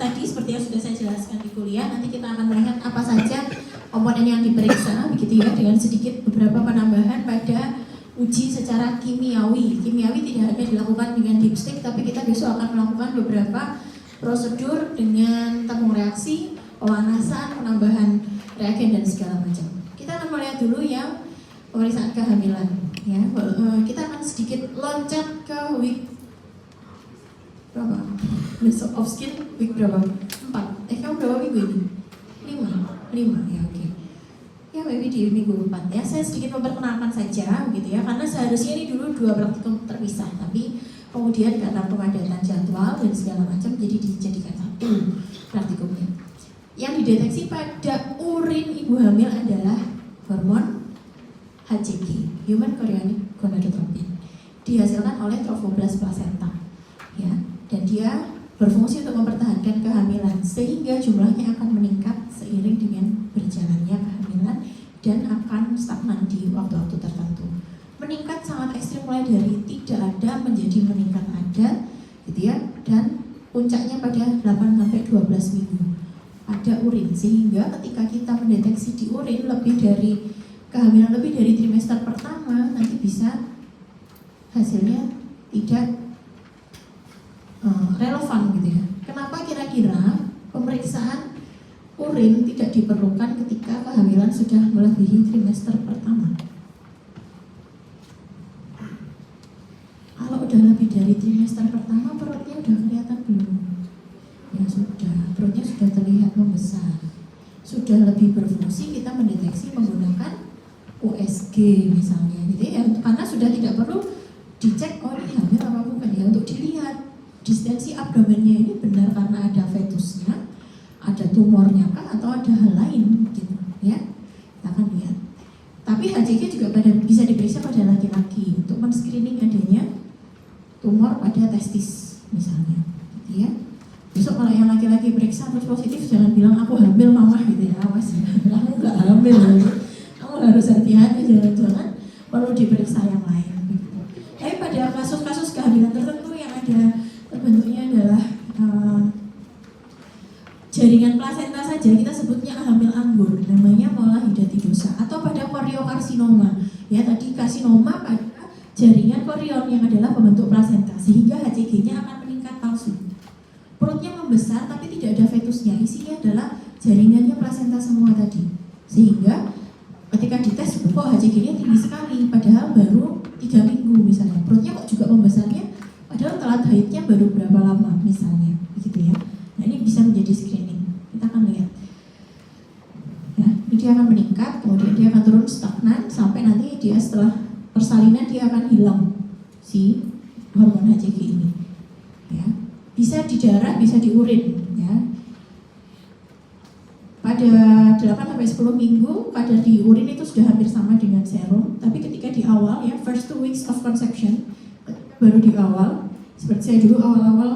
tadi seperti yang sudah saya jelaskan di kuliah, nanti kita akan melihat apa saja komponen yang diperiksa, begitu ya, dengan sedikit beberapa penambahan pada uji secara kimiawi. Kimiawi tidak hanya dilakukan dengan dipstick, tapi kita besok akan melakukan beberapa prosedur dengan tabung reaksi, pemanasan, penambahan reagen dan segala macam. Kita akan melihat dulu yang pemeriksaan kehamilan. Ya, kita akan sedikit loncat ke week berapa? Besok off skin week berapa? 4. Kamu berapa minggu ini? 5 ya, oke. Ya, maybe di minggu 4 ya. Saya sedikit memperkenalkan saja gitu ya, karena seharusnya ini dulu 2 praktikum terpisah, tapi kemudian karena pemadatan jadwal dan segala macam jadi dijadikan satu praktikumnya. Yang dideteksi pada urin ibu hamil adalah hormon HCG, Human Chorionic Gonadotropin, dihasilkan oleh Trophoblast placenta, ya, dan dia berfungsi untuk mempertahankan kehamilan sehingga jumlahnya akan meningkat seiring dengan berjalannya kehamilan dan akan stagnan di waktu-waktu tertentu. Meningkat sangat ekstrim mulai dari tidak ada menjadi meningkat ada, gitu ya, dan puncaknya pada 8-12 minggu pada urin, sehingga ketika kita mendeteksi di urin lebih dari kehamilan lebih dari trimester pertama, nanti bisa hasilnya tidak relevan gitu ya. Kenapa kira-kira pemeriksaan urin tidak diperlukan ketika kehamilan sudah melebihi trimester pertama? Kalau udah lebih dari trimester pertama, perutnya udah kelihatan belum? Ya sudah, perutnya sudah terlihat membesar, sudah lebih berfungsi, kita mendeteksi menggunakan USG misalnya gitu ya, karena sudah tidak perlu dicek oh ini hamil apa bukan ya, untuk dilihat distensi abdomennya ini benar karena ada fetusnya, ada tumornya kah atau ada hal lain gitu ya, kita akan lihat. Tapi HCG juga bisa diperiksa pada laki-laki untuk men-screening adanya tumor pada testis misalnya gitu ya. Besok kalau yang laki-laki periksa terus positif, jangan bilang aku hamil mama gitu ya, awas ya, kamu nggak hamil gitu. Harus hati-hati, jangan-jangan perlu diperiksa yang lain. Tapi pada kasus-kasus kehamilan tertentu yang ada terbentuknya adalah jaringan plasenta saja, kita sebutnya hamil anggur, namanya mola hidatidosa, atau pada koriokarsinoma. Ya, tadi karsinoma pada jaringan korion yang adalah pembentuk plasenta, sehingga HCG-nya akan meningkat palsu. Perutnya membesar tapi tidak ada fetusnya, isinya adalah jaringannya plasenta semua tadi, sehingga ketika dites kok HCG-nya tinggi sekali, padahal baru 3 minggu misalnya. Perutnya kok juga membesarnya, padahal telat haidnya baru berapa lama misalnya, begitu ya. Nah ini bisa menjadi screening, kita akan lihat. Ya, ini dia akan meningkat, kemudian dia akan turun stagnan sampai nanti dia setelah persalinan dia akan hilang si hormon HCG ini. Ya, bisa di darah, bisa di urin. Ya. Pada 8-10 minggu kadar di urin itu sudah hampir sama dengan serum, tapi ketika di awal ya, first 2 weeks of conception, baru di awal, seperti saya dulu awal-awal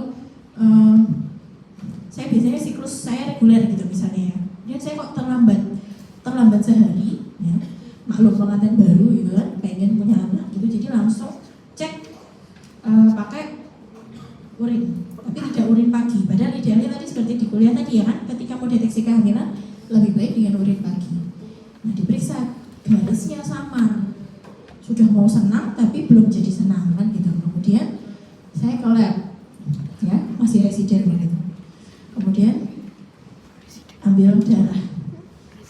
saya biasanya siklus saya reguler gitu misalnya ya, dan saya kok terlambat sehari ya, maklum pengantin baru gitu kan, pengen punya anak gitu, jadi langsung cek pakai urin, tapi tidak urin pagi. Padahal idealnya tadi seperti di kuliah tadi ya kan, ketika mau deteksi kehamilan lebih baik dengan urin pagi. Nah diperiksa, garisnya samar, sudah mau senang tapi belum jadi senang kan gitu. Kemudian saya ke lab, ya masih residen begitu. Kemudian ambil darah,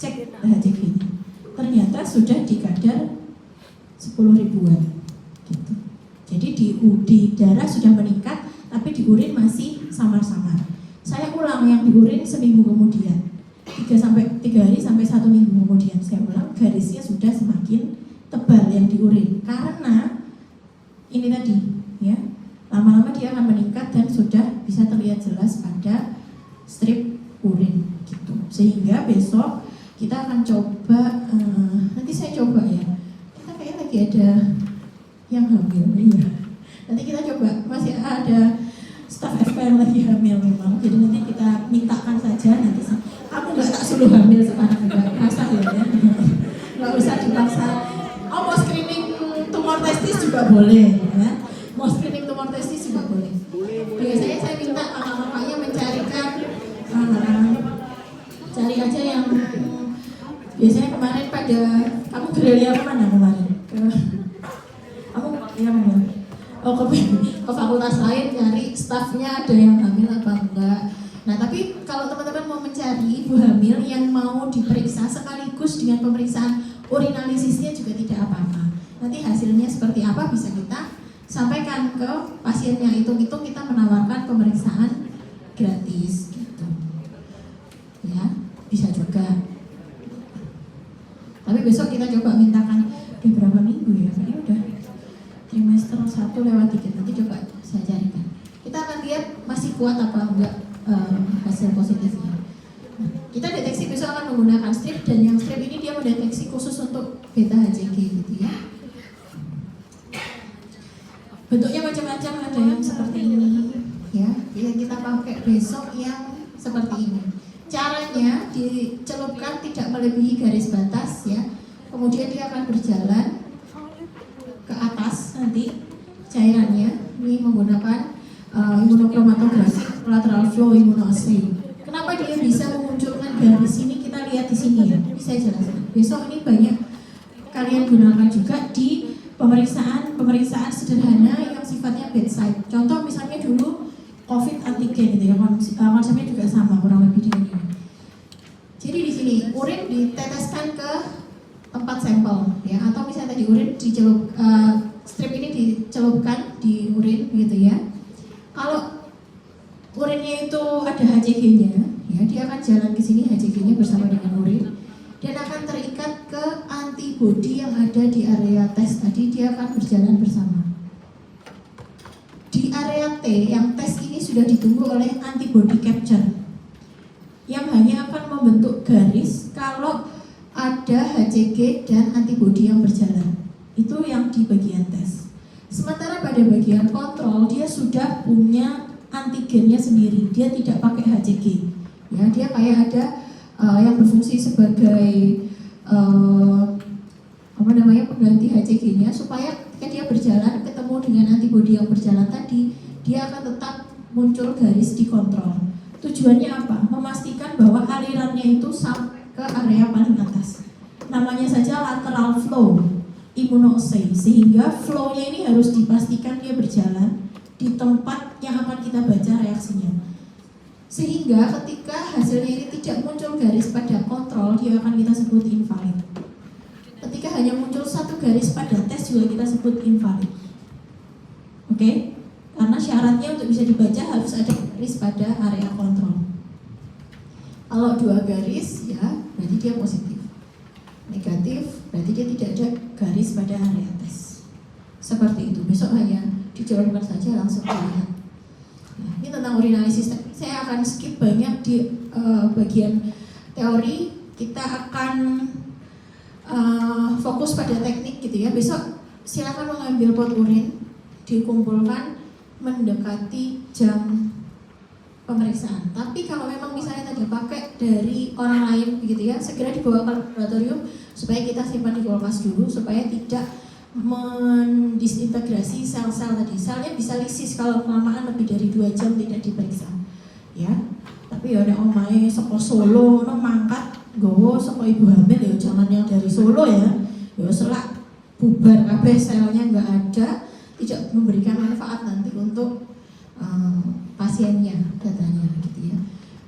cek HCG-nya, ternyata sudah di kadar 10 ribuan gitu. Jadi di darah sudah meningkat, tapi di urin masih samar-samar. Saya ulang yang di urin seminggu kemudian, 3 hari sampai 1 minggu kemudian saya ulang, garisnya sudah semakin tebal yang di urin, karena ini tadi ya, lama-lama dia akan meningkat dan sudah bisa terlihat jelas pada strip urin gitu. Sehingga besok kita akan coba, nanti saya coba ya, kita kayak lagi ada yang hamil ya. Nanti kita coba, masih ada staf FK yang lagi hamil memang, jadi nanti kita mintakan saja, nanti aku nggak tak suruh hamil sekarang, nggak rasa ya, nggak usah dipaksa. Oh mau screening tumor testis juga boleh ya, mau screening tumor testis juga boleh. Biasanya saya minta kakak-kakaknya mencarikan cari aja yang biasanya kemarin pada kamu gerilya kemana kemarin? Kamu yang mana? Oh ke fakultas lain cari stafnya ada yang hamil apa enggak. Nah tapi kalau teman-teman mau mencari ibu hamil yang mau diperiksa sekaligus dengan pemeriksaan urinalisisnya juga tidak apa-apa. Nanti hasilnya seperti apa bisa kita sampaikan ke pasiennya. Hitung-hitung kita menawarkan pemeriksaan gratis gitu. Ya, bisa juga. Tapi besok kita coba mintakan udah berapa minggu ya? Kayaknya udah trimester 1 lewat dikit. Nanti coba saya carikan. Kita akan lihat masih kuat apa enggak hasil positifnya. Nah, kita deteksi besok akan menggunakan strip, dan yang strip ini dia mendeteksi khusus untuk beta HCG gitu ya. Bentuknya macam-macam, ada yang seperti ini ya. Yang kita pakai besok yang seperti ini. Caranya dicelupkan tidak melebihi garis batas ya. Kemudian dia akan berjalan ke atas nanti cairannya. Ini menggunakan imunokromatografi lateral flow immunoassay. Kenapa dia bisa memunculkan garis ini? Kita lihat di sini ya. Bisa jelaskan. Besok ini banyak kalian gunakan juga di pemeriksaan sederhana yang sifatnya bedside. Contoh misalnya dulu COVID antigen gitu ya, konsepnya juga sama kurang lebih dengan ini. Jadi di sini urin diteteskan ke tempat sampel ya, atau misalnya tadi urin dicelup, strip ini dicelupkan di urin gitu ya. Kalau urinnya itu ada HCG-nya ya, dia akan jalan ke sini HCG-nya bersama dengan urin dan akan terikat ke antibodi yang ada di area tes tadi, dia akan berjalan bersama. Di area T yang tes ini sudah ditunggu oleh antibody capture yang hanya akan membentuk garis kalau ada HCG dan antibodi yang berjalan. Itu yang di bagian tes. Sementara pada bagian kontrol dia sudah punya antigennya sendiri, dia tidak pakai HCG. Ya, dia kayak ada yang berfungsi sebagai pengganti HCG-nya, supaya ketika dia berjalan ketemu dengan antibodi yang berjalan tadi, dia akan tetap muncul garis di kontrol. Tujuannya apa? Memastikan bahwa alirannya itu sampai ke area paling atas. Namanya saja lateral flow immunoassay, sehingga flow-nya ini harus dipastikan dia berjalan di tempat yang akan kita baca reaksinya. Sehingga ketika hasilnya ini tidak muncul garis pada kontrol, dia akan kita sebut invalid. Ketika hanya muncul satu garis pada tes juga kita sebut invalid. Oke? Karena syaratnya untuk bisa dibaca harus ada garis pada area kontrol. Kalau 2 garis ya berarti dia positif. Negatif berarti dia tidak ada garis pada area tes. Seperti itu. Besok hanya dijalankan saja langsung terlihat. Nah, ini tentang urinalisis. Saya akan skip banyak di bagian teori. Kita akan fokus pada teknik gitu ya. Besok silakan mengambil pot urin, dikumpulkan mendekati jam pemeriksaan. Tapi kalau memang misalnya tadi pakai dari orang lain begitu ya, segera dibawa ke laboratorium supaya kita simpan di kulkas dulu supaya tidak mendisintegrasi sel-sel tadi. Selnya bisa lisis kalau kelamaan lebih dari 2 jam tidak diperiksa. Ya. Tapi ya nek omahe saka Solo ono mangkat nggawa saka ibu hamil ya jangan yang dari Solo ya. Ya selak bubar kabeh selnya enggak ada, tidak memberikan manfaat nanti untuk pasiennya, datanya gitu ya.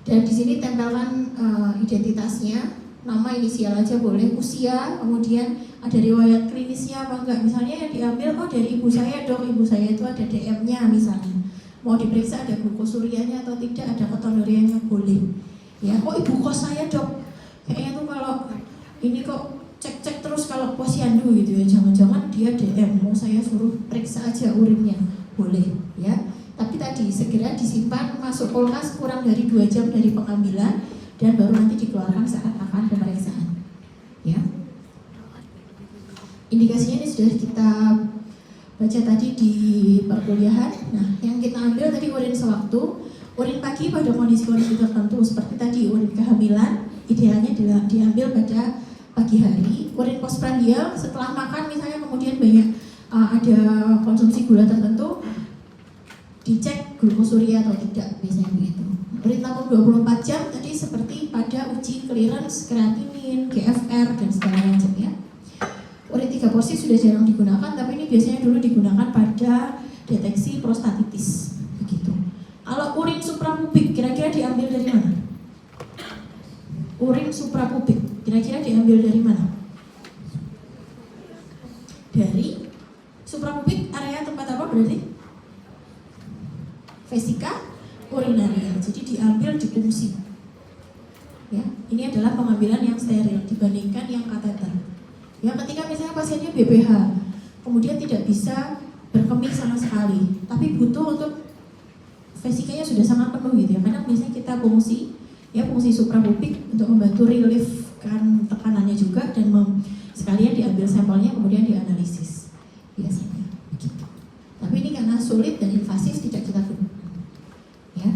Dan di sini tempelkan identitasnya, nama inisial aja boleh, usia, kemudian ada riwayat klinisnya apa enggak. Misalnya yang diambil, oh dari ibu saya dok, ibu saya itu ada DM-nya misalnya. Mau diperiksa ada glukosurianya atau tidak, ada ketonuriannya boleh. Ya, oh ibu kos saya dok, kayaknya tuh kalau ini kok cek-cek terus kalau posyandu gitu ya, jangan-jangan dia DM, mau saya suruh periksa aja urinnya, boleh ya. Tapi tadi segera disimpan masuk kulkas kurang dari 2 jam dari pengambilan dan baru nanti dikeluarkan saat akan pemeriksaan. Ya. Indikasinya ini sudah kita baca tadi di perkuliahan. Nah, yang kita ambil tadi urin sewaktu, urin pagi pada kondisi-kondisi tertentu seperti tadi urin kehamilan, idealnya diambil pada pagi hari. Urin postprandial setelah makan misalnya, kemudian banyak ada konsumsi gula tertentu, dicek glukosuria atau tidak, biasanya begitu. Urin tampung 24 jam tadi seperti pada uji clearance, kreatinin, GFR dan segala macam ya. Urin 3 porsi sudah jarang digunakan, tapi ini biasanya dulu digunakan pada deteksi prostatitis begitu. Kalau urin suprapubik kira-kira diambil dari mana? Urin suprapubik kira-kira diambil dari mana? Dari suprapubik area tempat apa berarti? Vesika urinaria. Jadi diambil di fungsi. Ya, ini adalah pengambilan yang steril dibandingkan yang kateter. Ya, ketika misalnya pasiennya BPH, kemudian tidak bisa berkemih sama sekali, tapi butuh untuk vesikanya sudah sangat penuh gitu ya. Karena biasanya kita fungsi, ya fungsi suprapubik untuk membantu reliefkan tekanannya juga dan sekalian diambil sampelnya kemudian dianalisis biasanya. Begitu. Tapi ini karena sulit dan invasif tidak kita gunakan. Ya,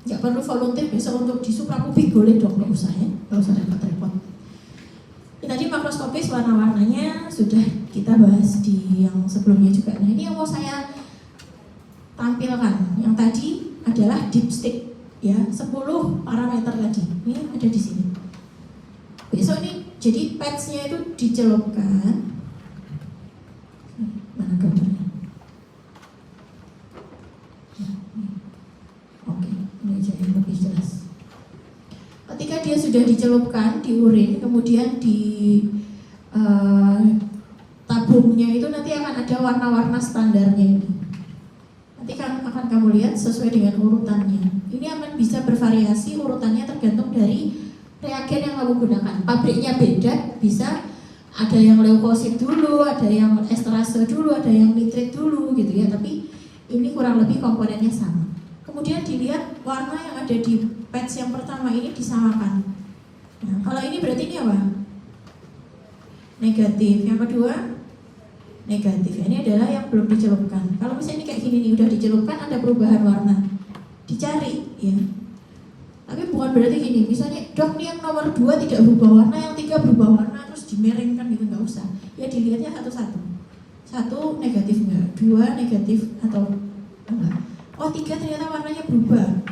nggak perlu volunteer besok untuk di suprapubik boleh dong, nggak usah ya, nggak usah repot-repot. Tadi makroskopis warna-warnanya sudah kita bahas di yang sebelumnya juga. Nah ini yang mau saya tampilkan. Yang tadi adalah dipstick ya, 10 parameter tadi. Ini ada di sini. Besok ini jadi pads-nya itu dicelupkan. Mana gambarnya? Ya, ini. Oke, ini aja yang lebih jelas. Ketika dia sudah dicelupkan di urin, kemudian di tabungnya itu nanti akan ada warna-warna standarnya ini. Nanti akan kamu lihat sesuai dengan urutannya. Ini akan bisa bervariasi urutannya tergantung dari reagen yang kamu gunakan. Pabriknya beda, bisa ada yang leukosit dulu, ada yang esterase dulu, ada yang nitrit dulu gitu ya. Tapi ini kurang lebih komponennya sama. Kemudian dilihat warna yang ada di patch yang pertama ini disamakan. Nah, kalau ini berarti ini apa? Negatif. Yang kedua negatif. Ini adalah yang belum dicelupkan. Kalau misalnya ini kayak gini nih, udah dicelupkan ada perubahan warna, dicari ya. Tapi bukan berarti gini, misalnya dok nih yang nomor 2 tidak berubah warna, yang 3 berubah warna terus dimiringkan gitu, nggak usah. Ya dilihatnya satu-satu. 1 negatif enggak, 2 negatif atau enggak. Oh 3 ternyata warnanya berubah.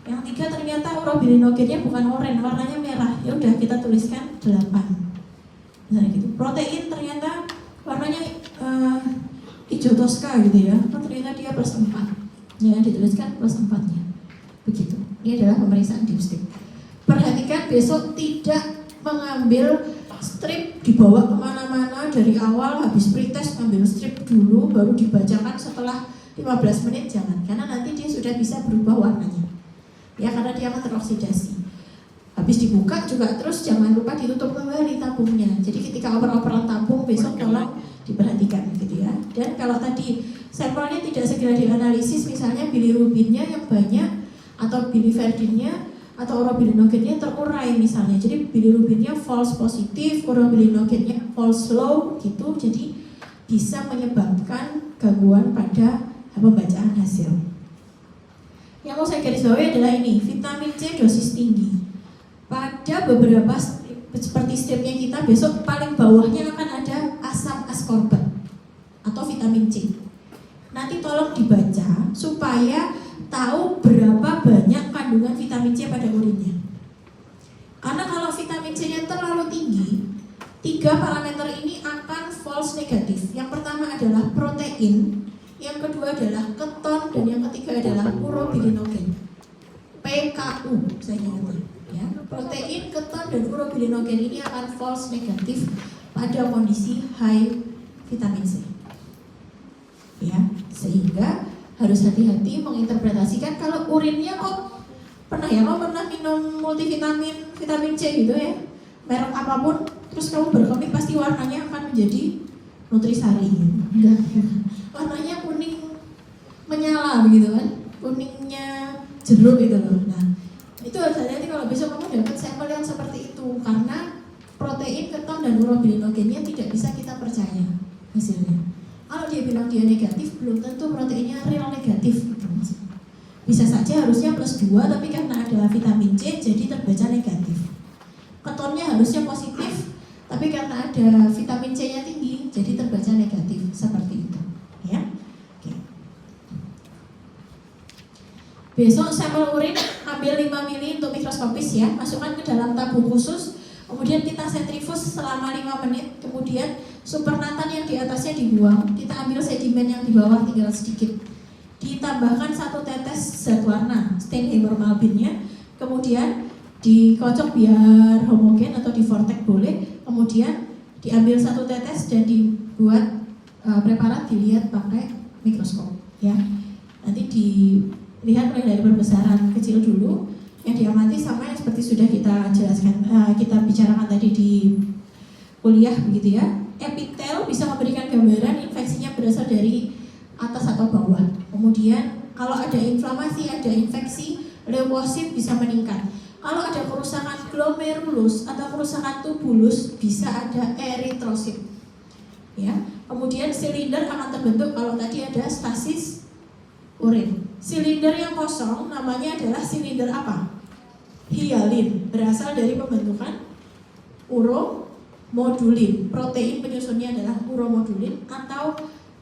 Yang 3 ternyata urobilinogennya bukan oranye, warnanya merah. Ya udah kita tuliskan 8. Misalnya gitu. Protein ternyata warnanya hijau toska gitu ya. Oh ternyata dia +4. Ya dituliskan +4-nya. Begitu. Ini adalah pemeriksaan dipstick. Perhatikan besok tidak mengambil strip dibawa kemana-mana dari awal, habis pretest ambil strip dulu baru dibacakan setelah 15 menit, jangan, karena nanti dia sudah bisa berubah warnanya ya, karena dia akan teroksidasi. Habis dibuka juga terus jangan lupa ditutup kembali tabungnya. Jadi ketika oper-operan tabung besok tolong diperhatikan gitu ya. Dan kalau tadi sampelnya tidak segera dianalisis, misalnya bilirubinnya yang banyak atau biliverdinnya atau urobilinogennya terurai misalnya, jadi bilirubinnya false positif, urobilinogennya false low gitu, jadi bisa menyebabkan gangguan pada pembacaan hasil. Yang mau saya garis bawahi adalah ini, vitamin C dosis tinggi. Pada beberapa seperti stripnya kita besok paling bawahnya akan ada asam ascorbat atau vitamin C. Nanti tolong dibaca supaya tahu berapa banyak kandungan vitamin C pada urinnya. Karena kalau vitamin C-nya terlalu tinggi, 3 parameter ini akan false negatif. Yang pertama adalah protein, yang kedua adalah keton, dan yang ketiga adalah urobilinogen. PKU saya ingat ya. Protein, keton, dan urobilinogen ini akan false negatif pada kondisi high vitamin C. Ya, sehingga harus hati-hati menginterpretasikan kalau urinnya kok pernah minum multivitamin vitamin C gitu ya, merek apapun, terus kamu berkemih pasti warnanya akan menjadi nutrisari gitu. Enggak. Warnanya kuning menyala begitu kan, kuningnya jeruk gitu loh. Nah, itu harus hati-hati kalau besok kamu dapat sampel yang seperti itu, karena protein, keton, dan urobilinogennya tidak bisa kita percaya hasilnya. Kalau dia bilang dia negatif, belum tentu proteinnya real negatif gitu. Bisa saja harusnya +2, tapi karena ada vitamin C jadi terbaca negatif. Ketonnya harusnya positif, tapi karena ada vitamin C-nya tinggi jadi terbaca negatif, seperti itu ya. Oke. Besok sampel urin ambil 5 mili untuk mikroskopis ya, masukkan ke dalam tabung khusus, kemudian kita sentrifus selama 5 menit, kemudian supernatan yang di atasnya dibuang, kita ambil sedimen yang di bawah tinggal sedikit, ditambahkan 1 tetes zat warna stain hemoglobinnya, kemudian dikocok biar homogen atau di vortex boleh, kemudian diambil 1 tetes dan dibuat preparat, dilihat pakai mikroskop ya. Nanti dilihat mulai dari perbesaran kecil dulu, yang diamati sama yang seperti sudah kita jelaskan, kita bicarakan tadi di kuliah begitu ya. Epitel bisa memberikan gambaran infeksinya berasal dari atas atau bawah. Kemudian kalau ada inflamasi, ada infeksi, leukosit bisa meningkat. Kalau ada kerusakan glomerulus atau kerusakan tubulus, bisa ada eritrosit. Ya. Kemudian silinder akan terbentuk kalau tadi ada stasis urin. Silinder yang kosong namanya adalah silinder apa? Hialin, berasal dari pembentukan uromodulin. Protein penyusunnya adalah uromodulin atau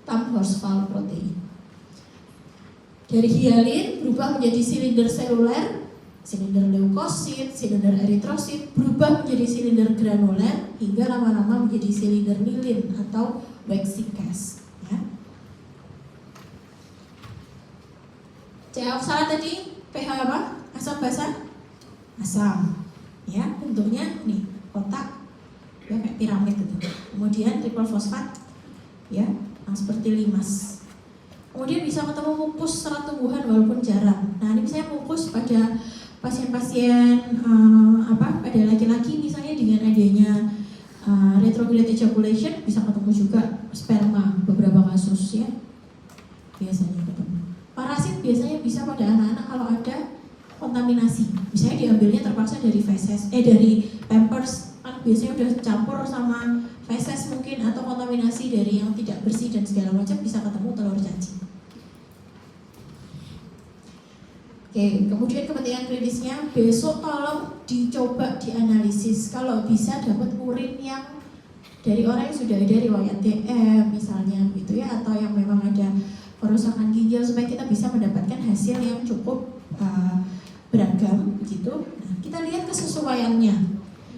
Tamm-Horsfall protein. Dari hialin berubah menjadi silinder seluler, silinder leukosit, silinder eritrosit, berubah menjadi silinder granuler hingga lama-lama menjadi silinder milin atau waxy cast. Ya. CaOxalat tadi pH apa? Asam basa? Asam. Ya, bentuknya nih kotak ya kayak piramid gitu. Kemudian triple fosfat ya, yang seperti limas. Kemudian bisa ketemu mukus serat tumbuhan walaupun jarang. Nah, ini misalnya mukus pada pasien-pasien pada laki-laki misalnya dengan adanya retrograde ejaculation bisa ketemu juga sperma beberapa kasus ya. Biasanya ketemu. Parasit biasanya bisa pada anak-anak kalau ada kontaminasi. Misalnya diambilnya terpaksa dari feses, dari pampers, kan biasanya udah campur sama feses mungkin, atau kontaminasi dari yang tidak bersih dan segala macam, bisa ketemu telur cacing. Oke, kemudian kepentingan klinisnya besok tolong dicoba dianalisis. Kalau bisa dapat urin yang dari orang yang sudah ada riwayat DM misalnya gitu ya, atau yang memang ada kerusakan ginjal supaya kita bisa mendapatkan hasil yang cukup beragam gitu. Nah, kita lihat kesesuaiannya.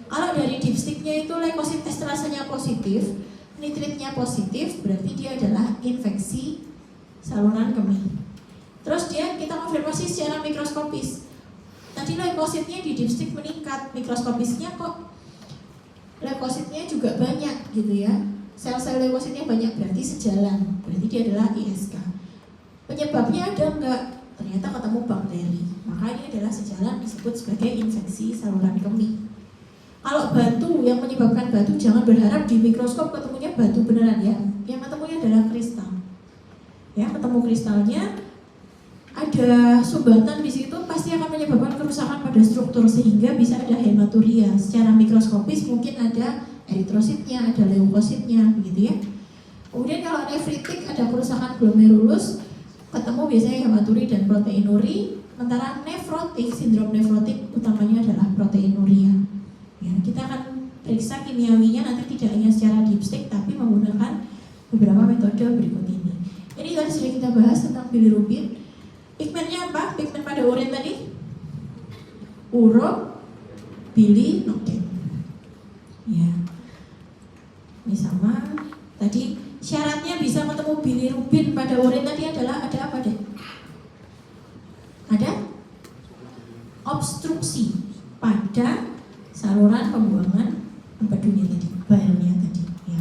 Kalau dari dipsticknya itu leukosit esterasenya positif, nitritnya positif, berarti dia adalah infeksi saluran kemih. Terus kita konfirmasi secara mikroskopis. Tadi leukositnya di dipstick meningkat, mikroskopisnya kok leukositnya juga banyak gitu ya. Sel-sel leukositnya banyak berarti sejalan, berarti dia adalah ISK. Penyebabnya ada enggak? Ternyata ketemu bakteri. Maka ini adalah sejalan, disebut sebagai infeksi saluran kemih. Kalau batu, yang menyebabkan batu jangan berharap di mikroskop ketemunya batu beneran ya. Yang ketemunya adalah kristal. Ya, ketemu kristalnya, ada sumbatan di situ, pasti akan menyebabkan kerusakan pada struktur sehingga bisa ada hematuria. Secara mikroskopis mungkin ada eritrositnya, ada leukositnya, begitu ya. Kemudian kalau nefritik ada kerusakan glomerulus, ketemu biasanya hematuri dan proteinuri. Sementara nefrotik, sindrom nefrotik utamanya adalah proteinuria. Ya, kita akan periksa kimiawinya nanti tidak hanya secara dipstick tapi menggunakan beberapa metode berikut ini. Ini tadi sudah kita bahas tentang bilirubin. Pigmennya apa? Pigmen pada urin tadi? Urobilinogen. Ya. Ini sama. Tadi syaratnya bisa ketemu bilirubin pada urin tadi adalah ada apa deh? Ada obstruksi pada saluran pembuangan empedunya tadi, bilenya tadi. Ya.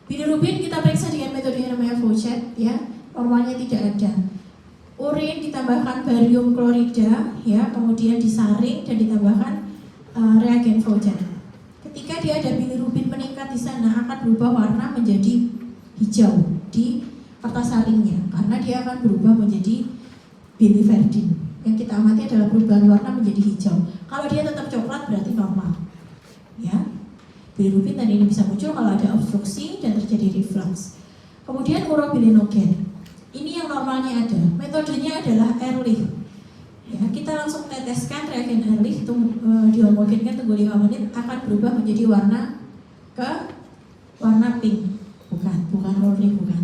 Bilirubin kita periksa dengan metode yang namanya Faucet, ya. Normalnya tidak ada. Urin ditambahkan barium klorida, ya, kemudian disaring dan ditambahkan reagen Faucet. Ketika dia ada bilirubin meningkat di sana akan berubah warna menjadi hijau di kertas saringnya karena dia akan berubah menjadi biliverdin. Yang kita amati adalah perubahan warna menjadi hijau. Kalau dia tetap coklat berarti normal. Ya. Bilirubin tadi ini bisa muncul kalau ada obstruksi dan terjadi reflux. Kemudian urobilinogen. Ini yang normalnya ada. Metodenya adalah Ehrlich. Ya, kita langsung teteskan reagen Ehrlich, dihomogenkan tunggu 5 menit akan berubah menjadi warna ke warna pink. Bukan Ehrlich bukan.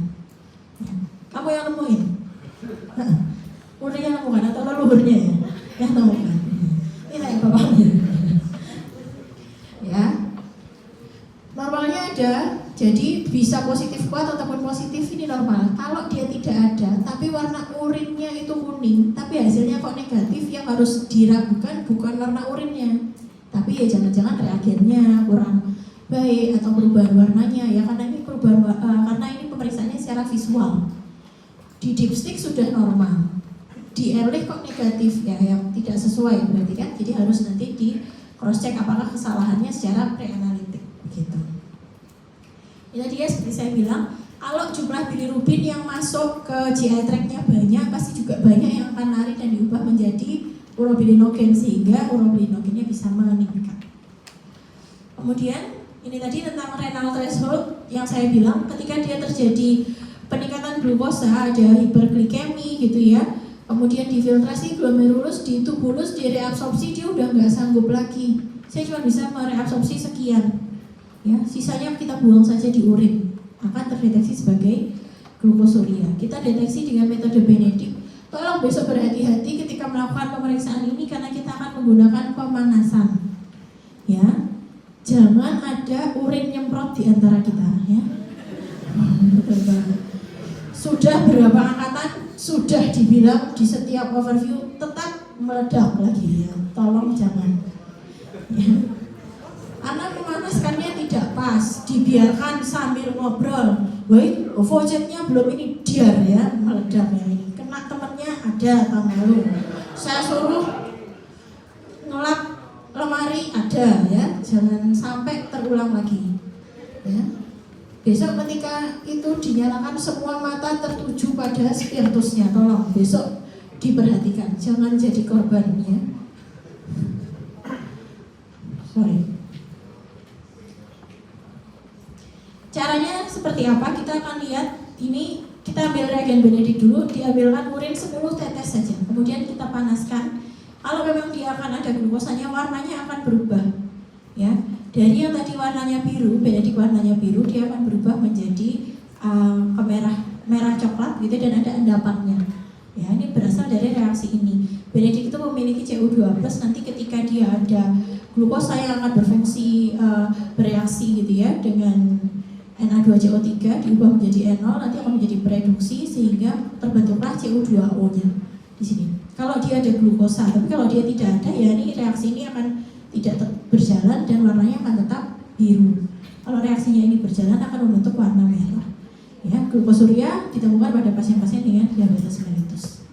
Ya. Kamu yang nemuin. Udah yang kamu kan atau leluhurnya ya, yang temukan. Ini kayak bapaknya. Ya, normalnya ada, jadi bisa positif kuat ataupun positif ini normal. Kalau dia tidak ada, tapi warna urinnya itu kuning, tapi hasilnya kok negatif, yang harus diragukan bukan warna urinnya, tapi ya jangan-jangan reagennya kurang baik atau perubahan warnanya ya, karena ini karena ini pemeriksaannya secara visual. Di dipstick sudah normal, di airlift kok negatif ya, yang tidak sesuai berarti kan, jadi harus nanti di cross check apakah kesalahannya secara preanalitik begitu. Ya tadi ya seperti saya bilang, kalau jumlah bilirubin yang masuk ke GI tract-nya banyak, pasti juga banyak yang akan lari dan diubah menjadi urobilinogen sehingga urobilinogennya bisa meningkat. Kemudian ini tadi tentang renal threshold yang saya bilang, ketika dia terjadi peningkatan glukosa, ada hiperglikemi gitu ya, kemudian difiltrasi glomerulus, di tubulus, direabsorpsi, dia udah nggak sanggup lagi. Saya cuma bisa mereabsorpsi sekian, ya, sisanya kita buang saja di urin, akan terdeteksi sebagai glukosuria. Kita deteksi dengan metode Benedict. Tolong besok berhati-hati ketika melakukan pemeriksaan ini karena kita akan menggunakan pemanasan, ya. Jangan ada urin nyemprot di antara kita, ya. Betul banget. Sudah berapa angkatan sudah dibilang di setiap overview tetap meledak lagi ya. Tolong jangan. Ya. Karena memanaskannya tidak pas, dibiarkan sambil ngobrol. Woi, ovojetnya belum ini diar ya, meledak ya ini. Kena temennya ada tahun lalu. Saya suruh ngelap lemari ada ya, jangan sampai terulang lagi ya. Besok ketika itu dinyalakan semua mata tertuju pada spiritusnya, tolong besok diperhatikan, jangan jadi korbannya. Sorry. Caranya seperti apa? Kita akan lihat ini. Kita ambil reagen Benedict dulu, diambilkan urin 10 tetes saja, kemudian kita panaskan. Kalau memang dia akan ada glukosanya, warnanya akan berubah, ya. Dari yang tadi warnanya biru, Benedict warnanya biru, dia akan berubah menjadi merah coklat gitu dan ada endapannya. Ya, ini berasal dari reaksi ini. Benedict itu memiliki Cu2+, nanti ketika dia ada glukosa yang akan berfungsi bereaksi gitu ya dengan Na2CO3 diubah menjadi enol, nanti akan menjadi bereduksi sehingga terbentuklah Cu2O-nya di sini. Kalau dia ada glukosa, tapi kalau dia tidak ada ya ini reaksi ini akan tidak berjalan dan warnanya akan tetap biru. Kalau reaksinya ini berjalan akan membentuk warna merah. Ya, glukosuria ditemukan pada pasien-pasien dengan diabetes mellitus.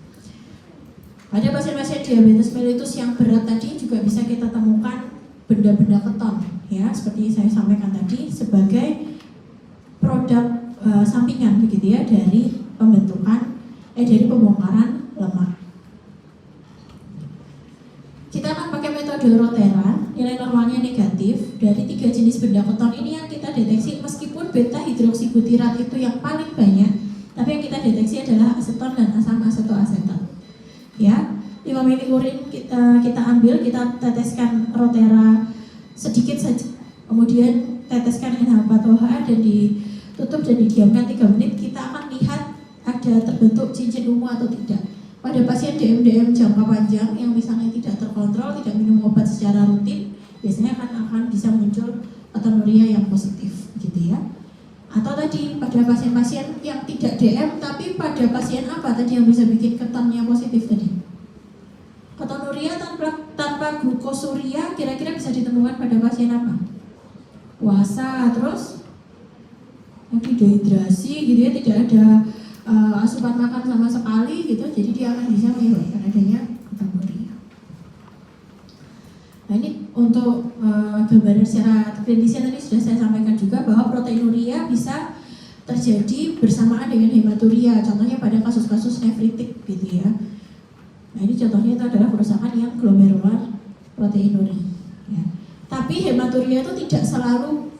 Pada pasien-pasien diabetes mellitus yang berat tadi juga bisa kita temukan benda-benda keton, ya, seperti saya sampaikan tadi sebagai produk sampingan begitu ya dari dari pembongkaran lemak. Kita akan pakai metode Rotera, nilai normalnya negatif. Dari 3 jenis benda keton ini yang kita deteksi, meskipun beta hidroksibutirat itu yang paling banyak, tapi yang kita deteksi adalah aseton dan asam asetoasetat. Ya, 5 mili urin kita ambil, kita teteskan Rotera sedikit saja, kemudian teteskan NH4OH dan ditutup dan didiamkan 3 menit. Kita akan lihat ada terbentuk cincin ungu atau tidak. Pada pasien DM jangka panjang yang misalnya tidak terkontrol, tidak minum obat secara rutin, biasanya akan bisa muncul ketonuria yang positif, gitu ya. Atau tadi pada pasien-pasien yang tidak DM, tapi pada pasien apa tadi yang bisa bikin ketonnya positif tadi? Ketonuria tanpa glukosuria kira-kira bisa ditemukan pada pasien apa? Puasa, terus dehidrasi, gitu ya, tidak ada asupan makan sama sekali gitu, jadi dia akan bisa menyebabkan adanya ketonuria. Nah ini untuk gambaran secara klinisnya tadi sudah saya sampaikan juga bahwa proteinuria bisa terjadi bersamaan dengan hematuria, contohnya pada kasus-kasus nefritik gitu ya. Nah ini contohnya itu adalah kerusakan yang glomerular proteinuri ya. Tapi hematuria itu tidak selalu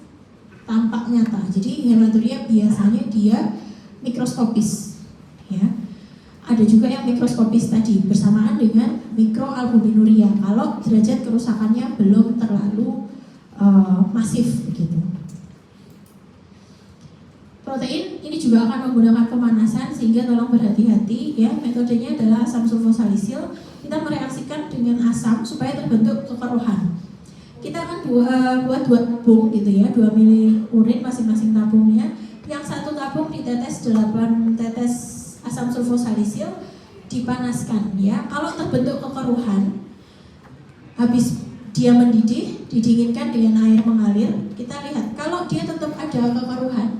tampak nyata, jadi hematuria biasanya dia mikroskopis ya. Ada juga yang mikroskopis tadi bersamaan dengan mikroalbuminuria kalau derajat kerusakannya belum terlalu masif begitu. Protein ini juga akan menggunakan pemanasan, sehingga tolong berhati-hati ya. Metodenya adalah asam sulfosalisil. Kita mereaksikan dengan asam supaya terbentuk kekeruhan. Kita akan buat 2 tabung gitu ya, 2 mili urin masing-masing tabungnya. Yang satu tabung ditetes 8 tetes asam sulfosalisil, dipanaskan ya. Kalau terbentuk kekeruhan, habis dia mendidih, didinginkan dengan air mengalir, kita lihat kalau dia tetap ada kekeruhan,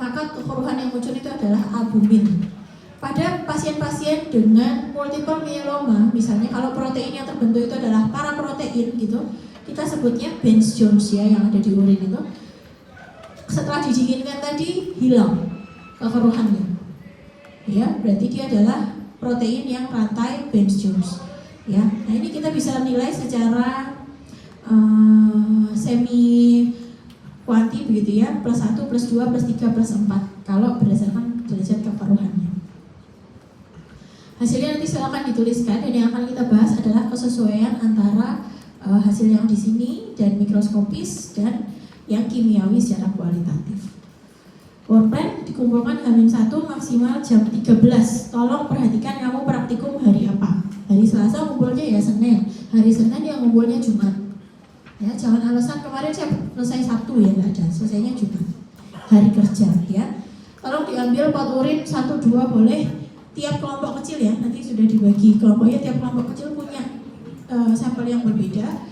maka kekeruhan yang muncul itu adalah albumin. Pada pasien-pasien dengan multiple myeloma, misalnya kalau protein yang terbentuk itu adalah paraprotein gitu, kita sebutnya Benz Jones ya, yang ada di urin itu. Setelah didinginkan tadi hilang kekeruhannya. Ya, berarti dia adalah protein yang rantai Benz Jones. Ya, nah ini kita bisa nilai secara semi kuanti begitu ya, +1, +2, +3, +4 kalau berdasarkan derajat kekeruhannya. Hasilnya nanti silakan dituliskan, dan yang akan kita bahas adalah kesesuaian antara hasil yang di sini dan mikroskopis dan yang kimiawi secara kualitatif. Work plan dikumpulkan H-1 maksimal jam 13. Tolong perhatikan kamu praktikum hari apa. Hari Selasa ngumpulnya ya Senin, hari Senin yang ngumpulnya Jumat. Ya, jangan alasan kemarin saya selesai Sabtu ya, nggak ada, selesainya Jumat. Hari kerja ya. Tolong diambil pot urin 1-2 boleh. Tiap kelompok kecil ya, nanti sudah dibagi kelompoknya, tiap kelompok kecil punya sampel yang berbeda.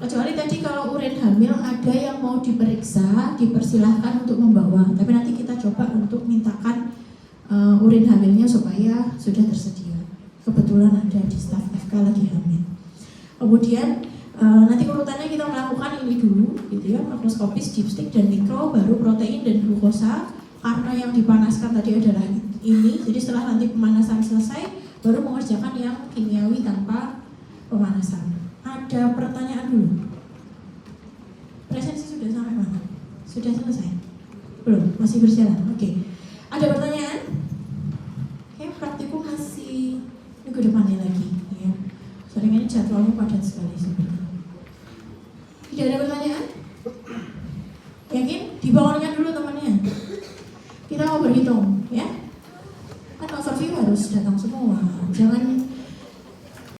Kecuali tadi kalau urin hamil ada yang mau diperiksa, dipersilahkan untuk membawa. Tapi nanti kita coba untuk mintakan urin hamilnya supaya sudah tersedia. Kebetulan ada di staf FK lagi hamil. Kemudian nanti urutannya kita melakukan ini dulu, gitu ya, makroskopis, dipstick dan mikro, baru protein dan glukosa. Karena yang dipanaskan tadi adalah ini, jadi setelah nanti pemanasan selesai, baru mengerjakan yang kimiawi tanpa pemanasan. Ada pertanyaan dulu? Presensi sudah sampai mana? Sudah selesai? Belum? Masih berjalan? Oke. Ada pertanyaan? Oke, praktikum masih minggu depannya lagi ya. Soalnya ini jadwalnya padat sekali sebenarnya. Tidak ada pertanyaan? Yakin? Dibangunkan dulu temannya. Kita mau berhitung ya. Kan overview harus datang